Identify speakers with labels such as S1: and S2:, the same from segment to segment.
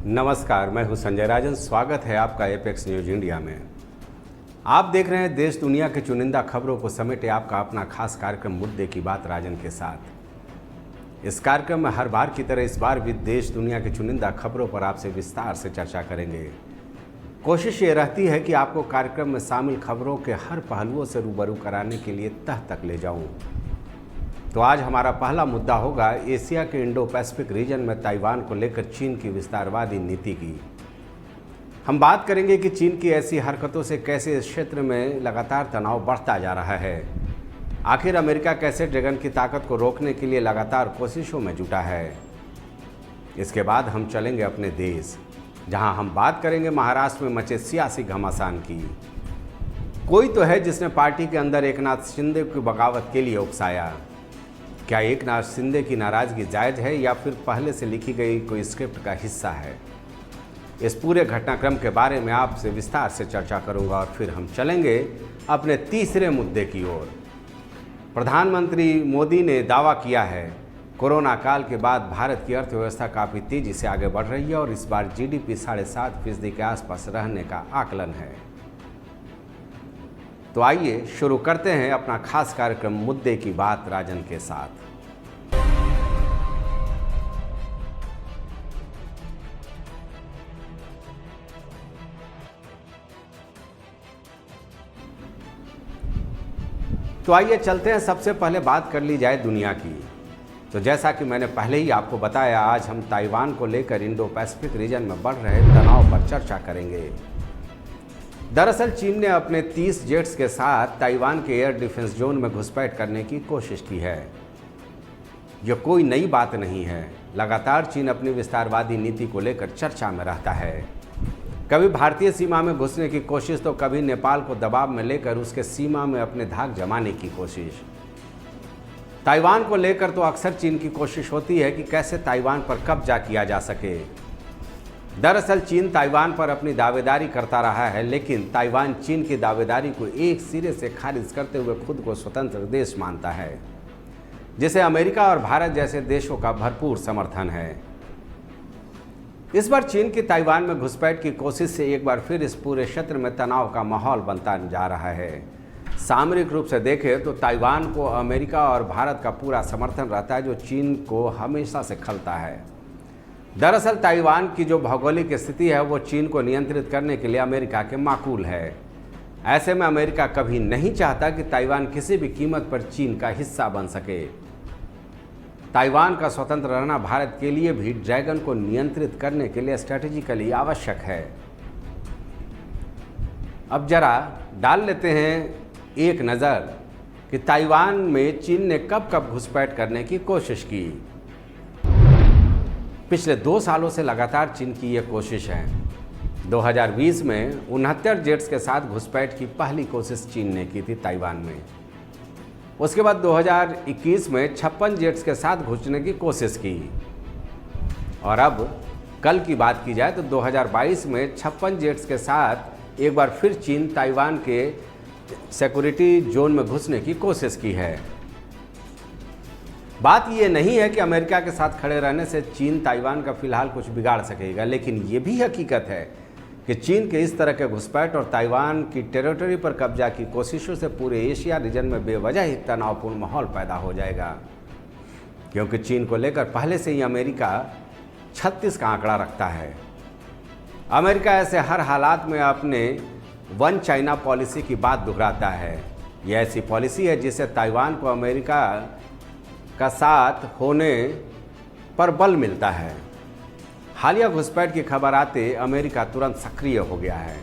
S1: नमस्कार, मैं हूं संजय राजन। स्वागत है आपका एपेक्स न्यूज इंडिया में। आप देख रहे हैं देश दुनिया के चुनिंदा खबरों को समेटे आपका अपना खास कार्यक्रम मुद्दे की बात राजन के साथ। इस कार्यक्रम में हर बार की तरह इस बार भी देश दुनिया के चुनिंदा खबरों पर आपसे विस्तार से चर्चा करेंगे। कोशिश ये रहती है कि आपको कार्यक्रम में शामिल खबरों के हर पहलुओं से रूबरू कराने के लिए तह तक ले जाऊं। तो आज हमारा पहला मुद्दा होगा एशिया के इंडो पैसिफिक रीजन में ताइवान को लेकर चीन की विस्तारवादी नीति की। हम बात करेंगे कि चीन की ऐसी हरकतों से कैसे इस क्षेत्र में लगातार तनाव बढ़ता जा रहा है। आखिर अमेरिका कैसे ड्रैगन की ताकत को रोकने के लिए लगातार कोशिशों में जुटा है। इसके बाद हम चलेंगे अपने देश, जहां हम बात करेंगे महाराष्ट्र में मचे सियासी घमासान की। कोई तो है जिसने पार्टी के अंदर एकनाथ शिंदे की बगावत के लिए उकसाया। क्या एकनाथ शिंदे की नाराजगी जायज है या फिर पहले से लिखी गई कोई स्क्रिप्ट का हिस्सा है? इस पूरे घटनाक्रम के बारे में आपसे विस्तार से चर्चा करूंगा और फिर हम चलेंगे अपने तीसरे मुद्दे की ओर। प्रधानमंत्री मोदी ने दावा किया है कोरोना काल के बाद भारत की अर्थव्यवस्था काफ़ी तेजी से आगे बढ़ रही है और इस बार जीडीपी 7.5% के आसपास रहने का आकलन है। तो आइए शुरू करते हैं अपना खास कार्यक्रम मुद्दे की बात राजन के साथ। तो आइए चलते हैं, सबसे पहले बात कर ली जाए दुनिया की। तो जैसा कि मैंने पहले ही आपको बताया, आज हम ताइवान को लेकर इंडो पैसिफिक रीजन में बढ़ रहे तनाव पर चर्चा करेंगे। दरअसल चीन ने अपने 30 जेट्स के साथ ताइवान के एयर डिफेंस जोन में घुसपैठ करने की कोशिश की है। यह कोई नई बात नहीं है। लगातार चीन अपनी विस्तारवादी नीति को लेकर चर्चा में रहता है। कभी भारतीय सीमा में घुसने की कोशिश तो कभी नेपाल को दबाव में लेकर उसके सीमा में अपने धाक जमाने की कोशिश। ताइवान को लेकर तो अक्सर चीन की कोशिश होती है कि कैसे ताइवान पर कब्जा किया जा सके। दरअसल चीन ताइवान पर अपनी दावेदारी करता रहा है, लेकिन ताइवान चीन की दावेदारी को एक सिरे से खारिज करते हुए खुद को स्वतंत्र देश मानता है, जिसे अमेरिका और भारत जैसे देशों का भरपूर समर्थन है। इस बार चीन की ताइवान में घुसपैठ की कोशिश से एक बार फिर इस पूरे क्षेत्र में तनाव का माहौल बनता जा रहा है। सामरिक रूप से देखें तो ताइवान को अमेरिका और भारत का पूरा समर्थन रहता है, जो चीन को हमेशा से खलता है। दरअसल ताइवान की जो भौगोलिक स्थिति है वो चीन को नियंत्रित करने के लिए अमेरिका के माकूल है। ऐसे में अमेरिका कभी नहीं चाहता कि ताइवान किसी भी कीमत पर चीन का हिस्सा बन सके। ताइवान का स्वतंत्र रहना भारत के लिए भी ड्रैगन को नियंत्रित करने के लिए स्ट्रैटेजिकली आवश्यक है। अब जरा डाल लेते हैं एक नज़र कि ताइवान में चीन ने कब कब घुसपैठ करने की कोशिश की। पिछले 2 सालों से लगातार चीन की यह कोशिश है। 2020 में 69 जेट्स के साथ घुसपैठ की पहली कोशिश चीन ने की थी ताइवान में। उसके बाद 2021 में 56 जेट्स के साथ घुसने की कोशिश की। और अब कल की बात की जाए तो 2022 में 56 जेट्स के साथ एक बार फिर चीन ताइवान के सिक्योरिटी जोन में घुसने की कोशिश की है। बात ये नहीं है कि अमेरिका के साथ खड़े रहने से चीन ताइवान का फिलहाल कुछ बिगाड़ सकेगा, लेकिन ये भी हकीकत है कि चीन के इस तरह के घुसपैठ और ताइवान की टेरिटरी पर कब्जा की कोशिशों से पूरे एशिया रीजन में बेवजह ही तनावपूर्ण माहौल पैदा हो जाएगा। क्योंकि चीन को लेकर पहले से ही अमेरिका 36 का आंकड़ा रखता है। अमेरिका ऐसे हर हालात में अपने वन चाइना पॉलिसी की बात दोहराता है। यह ऐसी पॉलिसी है जिससे ताइवान को अमेरिका का साथ होने पर बल मिलता है। हालिया घुसपैठ की खबर आते अमेरिका तुरंत सक्रिय हो गया है।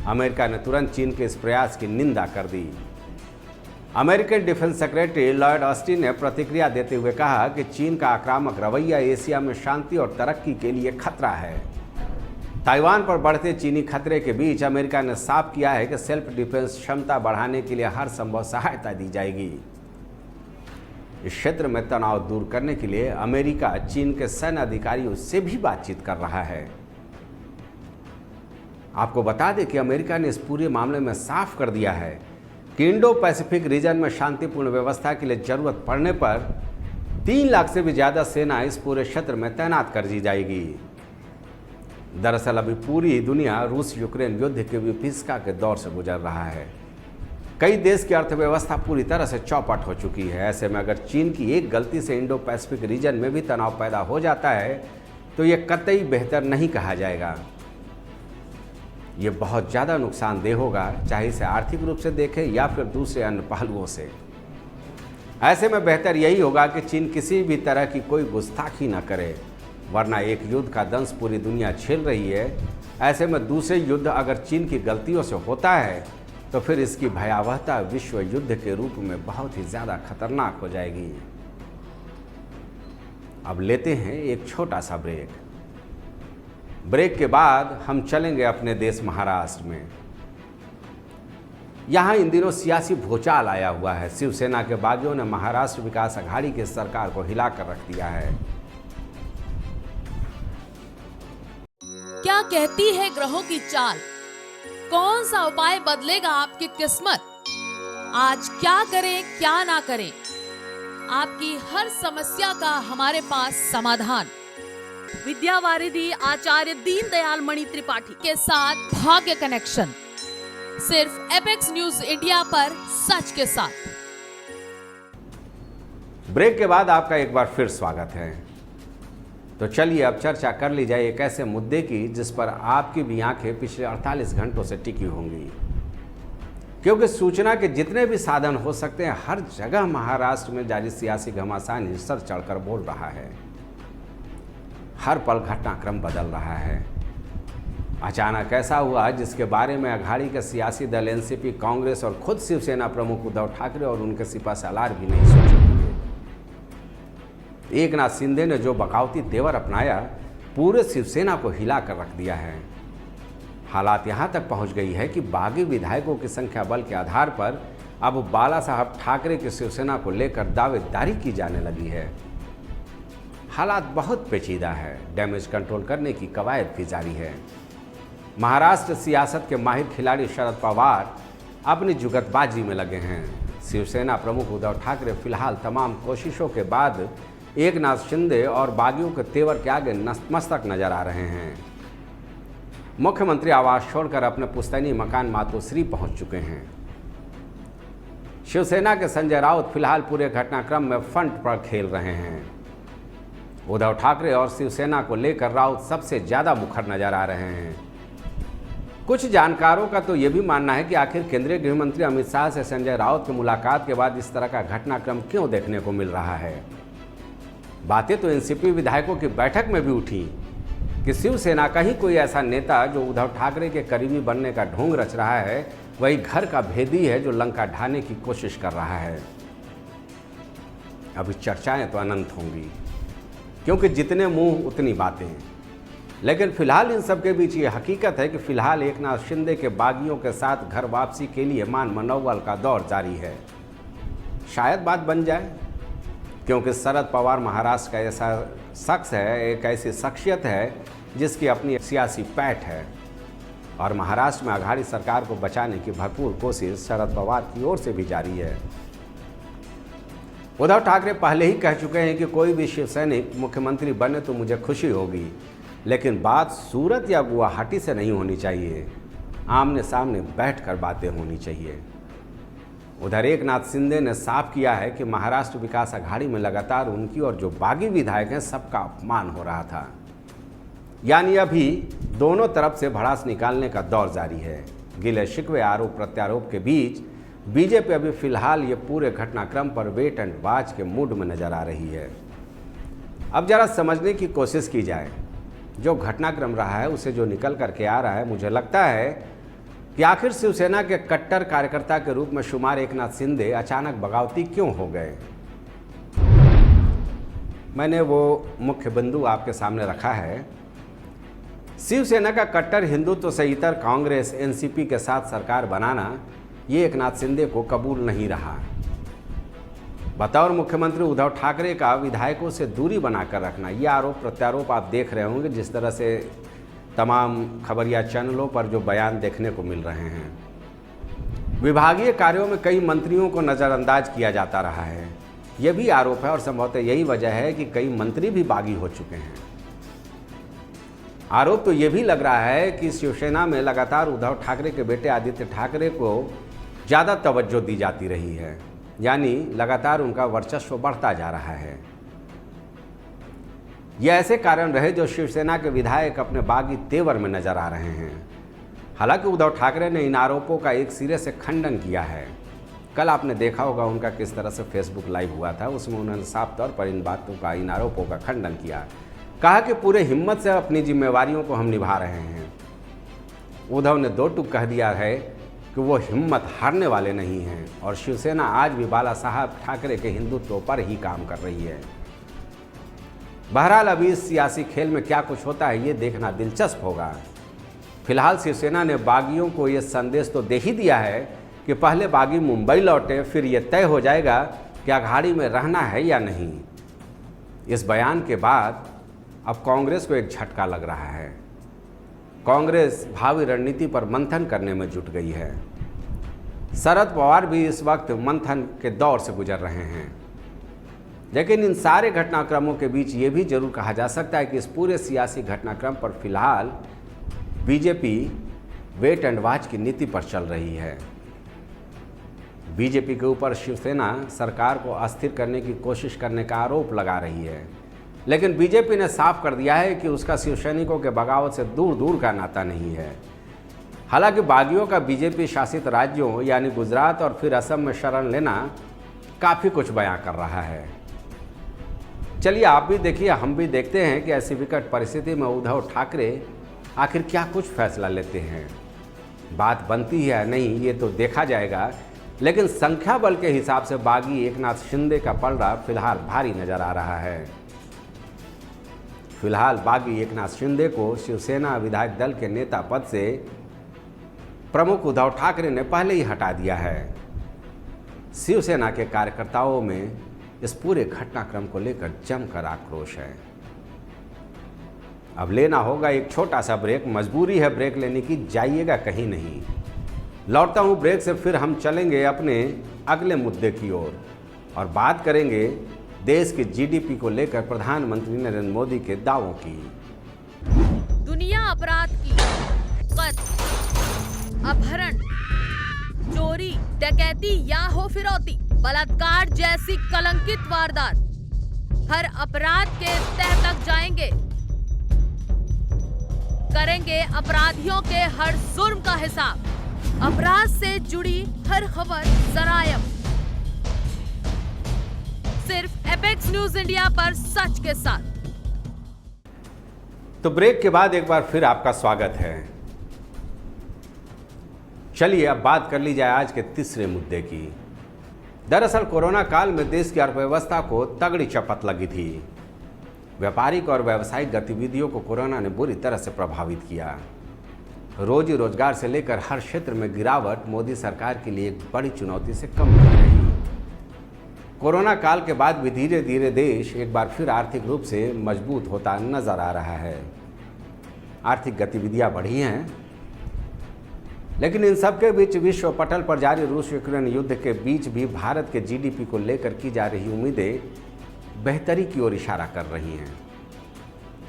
S1: अमेरिका ने तुरंत चीन के इस प्रयास की निंदा कर दी। American defence secretary Lloyd Austin ने प्रतिक्रिया देते हुए कहा कि चीन का आक्रामक रवैया एशिया में शांति और तरक्की के लिए खतरा है। ताइवान पर बढ़ते चीनी खतरे के बीच अमेरिका ने साफ किया है कि सेल्फ डिफेंस क्षमता बढ़ाने के लिए हर संभव सहायता दी जाएगी। इस क्षेत्र में तनाव दूर करने के लिए अमेरिका चीन के सैन्य अधिकारियों से भी बातचीत कर रहा है। आपको बता दें कि अमेरिका ने इस पूरे मामले में साफ कर दिया है कि इंडो पैसिफिक रीजन में शांतिपूर्ण व्यवस्था के लिए जरूरत पड़ने पर 3 लाख से भी ज़्यादा सेना इस पूरे क्षेत्र में तैनात कर दी जाएगी। दरअसल अभी पूरी दुनिया रूस यूक्रेन युद्ध के विभीषिका के दौर से गुजर रहा है। कई देश की अर्थव्यवस्था पूरी तरह से चौपट हो चुकी है। ऐसे में अगर चीन की एक गलती से इंडो पैसिफिक रीजन में भी तनाव पैदा हो जाता है तो ये कतई बेहतर नहीं कहा जाएगा। ये बहुत ज़्यादा नुकसानदेह होगा, चाहे इसे आर्थिक रूप से देखें या फिर दूसरे अन्य पहलुओं से। ऐसे में बेहतर यही होगा कि चीन किसी भी तरह की कोई गुस्ताखी न करे, वरना एक युद्ध का दंश पूरी दुनिया झेल रही है। ऐसे में दूसरे युद्ध अगर चीन की गलतियों से होता है तो फिर इसकी भयावहता विश्व युद्ध के रूप में बहुत ही ज़्यादा खतरनाक हो जाएगी। अब लेते हैं एक छोटा सा ब्रेक के बाद हम चलेंगे अपने देश महाराष्ट्र में। यहाँ इन दिनों सियासी भूचाल आया हुआ है। शिवसेना के बागियों ने महाराष्ट्र विकास अघाड़ी की सरकार को हिलाकर रख दिया है।
S2: क्या कहती है ग्रहों की चाल, कौन सा उपाय बदलेगा आपकी किस्मत, आज क्या करें क्या ना करें, आपकी हर समस्या का हमारे पास समाधान। विद्यावारिधि आचार्य दीनदयाल मणि त्रिपाठी के साथ भाग्य कनेक्शन, सिर्फ एपेक्स न्यूज इंडिया पर सच के साथ।
S1: ब्रेक के बाद आपका एक बार फिर स्वागत है। तो चलिए अब चर्चा कर ली जाए एक ऐसे मुद्दे की जिस पर आपकी भी आंखें पिछले 48 घंटों से टिकी होंगी, क्योंकि सूचना के जितने भी साधन हो सकते हैं हर जगह महाराष्ट्र में जारी सियासी घमासान सर चढ़कर बोल रहा है। हर पल घटनाक्रम बदल रहा है। अचानक ऐसा हुआ जिसके बारे में अघाड़ी के सियासी दल एनसीपी, कांग्रेस और खुद शिवसेना प्रमुख उद्धव ठाकरे और उनके सिपहसालार भी नहीं सोचे होंगे। एकनाथ शिंदे ने जो बगावती तेवर अपनाया, पूरे शिवसेना को हिला कर रख दिया है। हालात यहां तक पहुंच गई है कि बागी विधायकों की संख्या बल के आधार पर अब बाला साहब ठाकरे की शिवसेना को लेकर दावेदारी की जाने लगी है। हालात बहुत पेचीदा है। डैमेज कंट्रोल करने की कवायद भी जारी है। महाराष्ट्र सियासत के माहिर खिलाड़ी शरद पवार अपनी जुगतबाजी में लगे हैं। शिवसेना प्रमुख उद्धव ठाकरे फिलहाल तमाम कोशिशों के बाद एकनाथ शिंदे और बागियों के तेवर के आगे नतमस्तक नजर आ रहे हैं। मुख्यमंत्री आवास छोड़कर अपने पुश्तैनी मकान मातोश्री पहुंच चुके हैं। शिवसेना के संजय राउत फिलहाल पूरे घटनाक्रम में फ्रंट पर खेल रहे हैं। उद्धव ठाकरे और शिवसेना को लेकर राउत सबसे ज्यादा मुखर नजर आ रहे हैं। कुछ जानकारों का तो ये भी मानना है कि आखिर केंद्रीय गृह मंत्री अमित शाह से संजय राउत की मुलाकात के बाद इस तरह का घटनाक्रम क्यों देखने को मिल रहा है। बातें तो एनसीपी विधायकों की बैठक में भी उठी कि शिवसेना का ही कोई ऐसा नेता जो उद्धव ठाकरे के करीबी बनने का ढोंग रच रहा है, वही घर का भेदी है जो लंका ढाने की कोशिश कर रहा है। अभी चर्चाएं तो अनंत होंगी, क्योंकि जितने मुंह उतनी बातें। लेकिन फिलहाल इन सब के बीच ये हकीकत है कि फिलहाल एकनाथ शिंदे के बागियों के साथ घर वापसी के लिए मान मनोबल का दौर जारी है। शायद बात बन जाए, क्योंकि शरद पवार महाराष्ट्र का ऐसा शख्स है, एक ऐसी शख्सियत है जिसकी अपनी सियासी पैठ है और महाराष्ट्र में अघाड़ी सरकार को बचाने की भरपूर कोशिश शरद पवार की ओर से भी जारी है। उद्धव ठाकरे पहले ही कह चुके हैं कि कोई भी शिव सैनिक मुख्यमंत्री बने तो मुझे खुशी होगी, लेकिन बात सूरत या गुवाहाटी से नहीं होनी चाहिए, आमने सामने बैठकर बातें होनी चाहिए। उधर एकनाथ शिंदे ने साफ किया है कि महाराष्ट्र विकास अघाड़ी में लगातार उनकी और जो बागी विधायक हैं सबका अपमान हो रहा था। यानी अभी दोनों तरफ से भड़ास निकालने का दौर जारी है। गिले शिकवे, आरोप प्रत्यारोप के बीच बीजेपी अभी फिलहाल ये पूरे घटनाक्रम पर वेट एंड वॉच के मूड में नजर आ रही है। अब जरा समझने की कोशिश की जाए, जो घटनाक्रम रहा है उसे जो निकल करके आ रहा है, मुझे लगता है कि आखिर शिवसेना के कट्टर कार्यकर्ता के रूप में शुमार एकनाथ शिंदे अचानक बगावती क्यों हो गए। मैंने वो मुख्य बिंदु आपके सामने रखा है। शिवसेना का कट्टर हिंदुत्व से इतर कांग्रेस, एनसीपी के साथ सरकार बनाना ये एकनाथ शिंदे को कबूल नहीं रहा। बतौर मुख्यमंत्री उद्धव ठाकरे का विधायकों से दूरी बनाकर रखना, ये आरोप प्रत्यारोप आप देख रहे होंगे जिस तरह से तमाम खबरिया चैनलों पर जो बयान देखने को मिल रहे हैं। विभागीय कार्यों में कई मंत्रियों को नज़रअंदाज किया जाता रहा है, यह भी आरोप है और संभवतः यही वजह है कि कई मंत्री भी बागी हो चुके हैं। आरोप तो ये भी लग रहा है कि शिवसेना में लगातार उद्धव ठाकरे के बेटे आदित्य ठाकरे को ज़्यादा तवज्जो दी जाती रही है, यानी लगातार उनका वर्चस्व बढ़ता जा रहा है। ये ऐसे कारण रहे जो शिवसेना के विधायक अपने बागी तेवर में नजर आ रहे हैं। हालांकि उद्धव ठाकरे ने इन आरोपों का एक सिरे से खंडन किया है। कल आपने देखा होगा उनका किस तरह से फेसबुक लाइव हुआ था, उसमें उन्होंने साफ तौर पर इन बातों का, इन आरोपों का खंडन किया। कहा कि पूरे हिम्मत से अपनी जिम्मेवारियों को हम निभा रहे हैं। उद्धव ने दो टूक कह दिया है कि वो हिम्मत हारने वाले नहीं हैं और शिवसेना आज भी बाला साहब ठाकरे के हिंदुत्व पर ही काम कर रही है। बहरहाल अभी इस सियासी खेल में क्या कुछ होता है ये देखना दिलचस्प होगा। फिलहाल शिवसेना ने बागियों को ये संदेश तो दे ही दिया है कि पहले बागी मुंबई लौटे, फिर ये तय हो जाएगा कि अघाड़ी में रहना है या नहीं। इस बयान के बाद अब कांग्रेस को एक झटका लग रहा है। कांग्रेस भावी रणनीति पर मंथन करने में जुट गई है। शरद पवार भी इस वक्त मंथन के दौर से गुजर रहे हैं। लेकिन इन सारे घटनाक्रमों के बीच ये भी जरूर कहा जा सकता है कि इस पूरे सियासी घटनाक्रम पर फिलहाल बीजेपी वेट एंड वॉच की नीति पर चल रही है। बीजेपी के ऊपर शिवसेना सरकार को अस्थिर करने की कोशिश करने का आरोप लगा रही है, लेकिन बीजेपी ने साफ कर दिया है कि उसका शिव सैनिकों के बगावत से दूर दूर का नाता नहीं है। हालांकि बागियों का बीजेपी शासित राज्यों यानी गुजरात और फिर असम में शरण लेना काफ़ी कुछ बयां कर रहा है। चलिए आप भी देखिए, हम भी देखते हैं कि ऐसी विकट परिस्थिति में उद्धव ठाकरे आखिर क्या कुछ फैसला लेते हैं। बात बनती है या नहीं ये तो देखा जाएगा, लेकिन संख्या बल के हिसाब से बागी एकनाथ शिंदे का पलड़ा फिलहाल भारी नजर आ रहा है। फिलहाल बागी एकनाथ शिंदे को शिवसेना विधायक दल के नेता पद से प्रमुख उद्धव ठाकरे ने पहले ही हटा दिया है। शिवसेना के कार्यकर्ताओं में इस पूरे घटनाक्रम को लेकर जमकर आक्रोश है। अब लेना होगा एक छोटा सा ब्रेक, मजबूरी है ब्रेक लेने की, जाइएगा कहीं नहीं। लौटता हूं ब्रेक से, फिर हम चलेंगे अपने अगले मुद्दे की ओर और बात करेंगे देश के जीडीपी को लेकर प्रधानमंत्री नरेंद्र मोदी के दावों की।
S2: दुनिया अपराध की कत्ल, अपहरण, चोरी, डकैती या हो फिरौती, बलात्कार जैसी कलंकित वारदात, हर अपराध के तह तक जाएंगे, करेंगे अपराधियों के हर जुर्म का हिसाब। अपराध से जुड़ी हर खबर जरायम, सिर्फ एपेक्स न्यूज इंडिया पर सच के साथ।
S1: तो ब्रेक के बाद एक बार फिर आपका स्वागत है। चलिए अब बात कर ली जाए आज के तीसरे मुद्दे की। दरअसल कोरोना काल में देश की अर्थव्यवस्था को तगड़ी चपत लगी थी। व्यापारिक और व्यावसायिक गतिविधियों को कोरोना ने बुरी तरह से प्रभावित किया। रोजी रोजगार से लेकर हर क्षेत्र में गिरावट मोदी सरकार के लिए एक बड़ी चुनौती से कम नहीं रही। कोरोना काल के बाद भी धीरे धीरे देश एक बार फिर आर्थिक रूप से मजबूत होता नजर आ रहा है। आर्थिक गतिविधियां बढ़ी हैं, लेकिन इन सब के बीच विश्व पटल पर जारी रूस यूक्रेन युद्ध के बीच भी भारत के जीडीपी को लेकर की जा रही उम्मीदें बेहतरी की ओर इशारा कर रही हैं।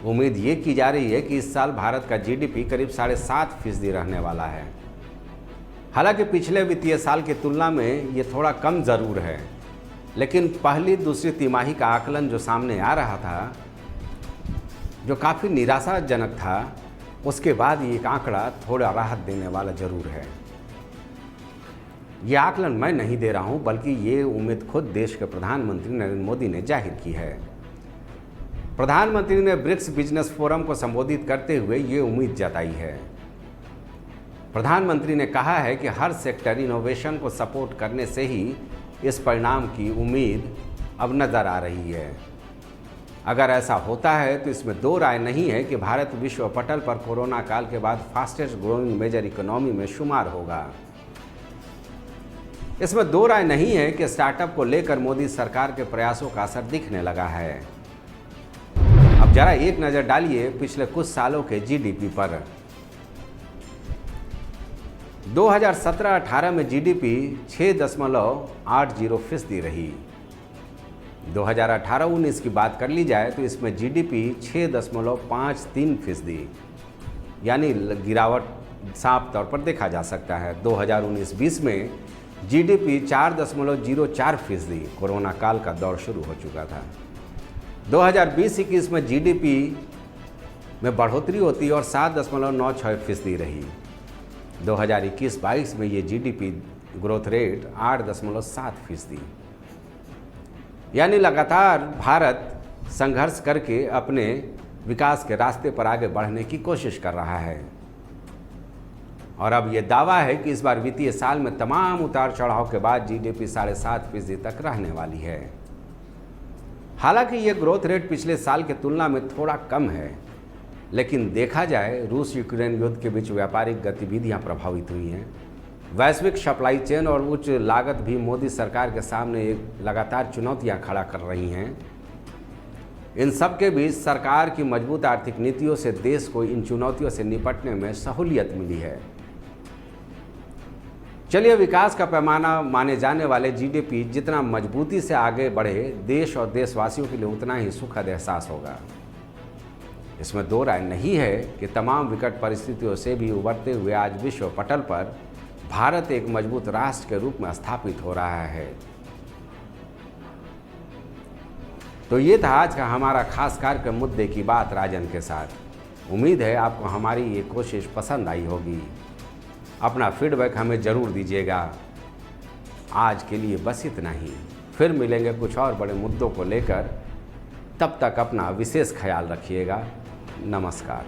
S1: उम्मीद ये की जा रही है कि इस साल भारत का जीडीपी करीब 7.5% रहने वाला है। हालांकि पिछले वित्तीय साल की तुलना में ये थोड़ा कम ज़रूर है, लेकिन पहली दूसरी तिमाही का आकलन जो सामने आ रहा था, जो काफ़ी निराशाजनक था, उसके बाद ये आंकड़ा थोड़ा राहत देने वाला ज़रूर है। ये आकलन मैं नहीं दे रहा हूँ, बल्कि ये उम्मीद खुद देश के प्रधानमंत्री नरेंद्र मोदी ने जाहिर की है। प्रधानमंत्री ने ब्रिक्स बिजनेस फोरम को संबोधित करते हुए ये उम्मीद जताई है। प्रधानमंत्री ने कहा है कि हर सेक्टर इनोवेशन को सपोर्ट करने से ही इस परिणाम की उम्मीद अब नज़र आ रही है। अगर ऐसा होता है तो इसमें दो राय नहीं है कि भारत विश्व पटल पर कोरोना काल के बाद फास्टेस्ट ग्रोइंग मेजर इकोनॉमी में शुमार होगा। इसमें दो राय नहीं है कि स्टार्टअप को लेकर मोदी सरकार के प्रयासों का असर दिखने लगा है। अब जरा एक नज़र डालिए पिछले कुछ सालों के जीडीपी पर। 2017-18 में जीडीपी 6.80% रही। 2018-19 की बात कर ली जाए तो इसमें जीडीपी 6.53%। यानी गिरावट साफ तौर पर देखा जा सकता है। 2019-20 में जीडीपी 4.04%, कोरोना काल का दौर शुरू हो चुका था। 2020-21 में जीडीपी में बढ़ोतरी होती और 7.96% रही। 2021-22 में ये जीडीपी ग्रोथ रेट 8.7%, यानी लगातार भारत संघर्ष करके अपने विकास के रास्ते पर आगे बढ़ने की कोशिश कर रहा है। और अब ये दावा है कि इस बार वित्तीय साल में तमाम उतार चढ़ाव के बाद जीडीपी 7.5% तक रहने वाली है। हालांकि ये ग्रोथ रेट पिछले साल की तुलना में थोड़ा कम है, लेकिन देखा जाए रूस यूक्रेन युद्ध के बीच व्यापारिक गतिविधियां प्रभावित हुई हैं। वैश्विक सप्लाई चेन और उच्च लागत भी मोदी सरकार के सामने एक लगातार चुनौतियां खड़ा कर रही हैं। इन सब के बीच सरकार की मजबूत आर्थिक नीतियों से देश को इन चुनौतियों से निपटने में सहूलियत मिली है। चलिए, विकास का पैमाना माने जाने वाले जीडीपी जितना मजबूती से आगे बढ़े, देश और देशवासियों के लिए उतना ही सुखद एहसास होगा। इसमें दो राय नहीं है कि तमाम विकट परिस्थितियों से भी उबरते हुए आज विश्व पटल पर भारत एक मजबूत राष्ट्र के रूप में स्थापित हो रहा है। तो ये था आज का हमारा खास कार्यक्रम मुद्दे की बात राजन के साथ। उम्मीद है आपको हमारी ये कोशिश पसंद आई होगी। अपना फीडबैक हमें ज़रूर दीजिएगा। आज के लिए बस इतना ही, फिर मिलेंगे कुछ और बड़े मुद्दों को लेकर। तब तक अपना विशेष ख्याल रखिएगा। नमस्कार।